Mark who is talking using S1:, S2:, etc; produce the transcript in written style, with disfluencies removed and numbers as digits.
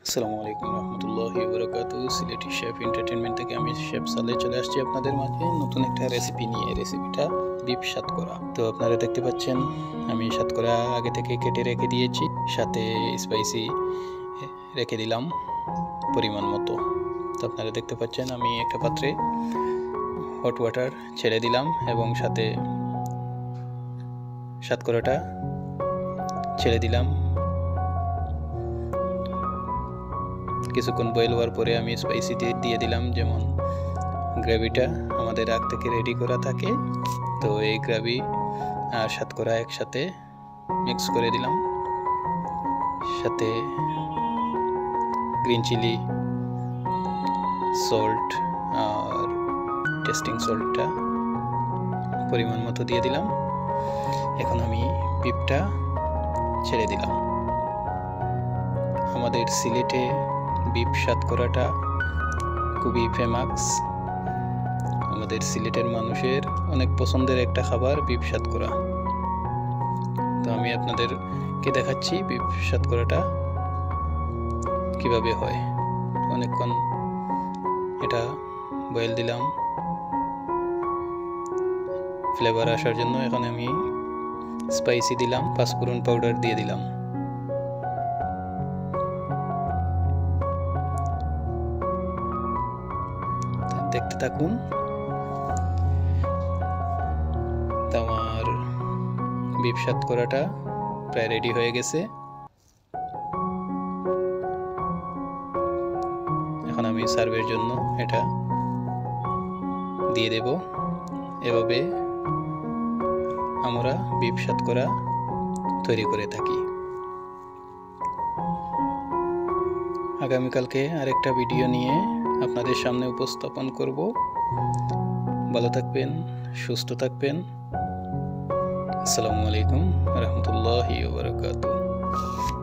S1: আসসালামু আলাইকুম রহমতুল্লাহি ওয়া বারাকাতুহু। সিলেটি শেফ এন্টারটেইনমেন্ট থেকে আমি শেফ সালে চলে আসছি আপনাদের মাঝে নতুন একটা রেসিপি নিয়ে। রেসিপিটা বিফ সাতকরা। তো আপনারা দেখতে পাচ্ছেন আমি সাতকরা আগে থেকে কেটে রেখে দিয়েছি, সাথে স্পাইসি রেখে দিলাম পরিমাণ মতো। তো আপনারা দেখতে পাচ্ছেন আমি একটা পাত্রে হট ওয়াটার ছেড়ে দিলাম এবং সাথে সাতকরাটা ছেড়ে দিলাম। কিছুক্ষণ বয়েল হওয়ার পরে আমি স্পাইসি দিয়ে দিলাম, যেমন গ্রেভিটা আমাদের আগ থেকে রেডি করা থাকে। তো এই গ্রেভি আর সাতকরা একসাথে মিক্স করে দিলাম, সাথে গ্রিন চিলি, সল্ট আর টেস্টিং সল্টটা পরিমাণ মতো দিয়ে দিলাম। এখন আমি বিফটা ছেড়ে দিলাম। আমাদের সিলেটে বিফ সাতকরাটা খুবই ফেমাস। আমাদের সিলেটের মানুষের অনেক পছন্দের একটা খাবার বিফ সাতকরা। তো আমি আপনাদেরকে দেখাচ্ছি বিফ সাতকরাটা কিভাবে হয়। অনেকক্ষণ এটা বয়েল দিলাম ফ্লেভার আসার জন্য। এখন আমি স্পাইসি দিলাম, পাঁচফোড়ন পাউডার দিয়ে দিলাম। দেখতে থাকুন। আমার বিফ সাতকরাটা প্রায় রেডি হয়ে গেছে। এখন আমি সার্ভের জন্য এটা দিয়ে দেব। এভাবে আমরা বিফ সাতকরা তৈরি করে থাকি। আগামীকালকে আরেকটা ভিডিও নিয়ে আপনাদের সামনে উপস্থাপন করব। ভালো থাকবেন, সুস্থ থাকবেন। আসসালামু আলাইকুম রহমতুল্লাহি ওয়া বারাকাতুহু।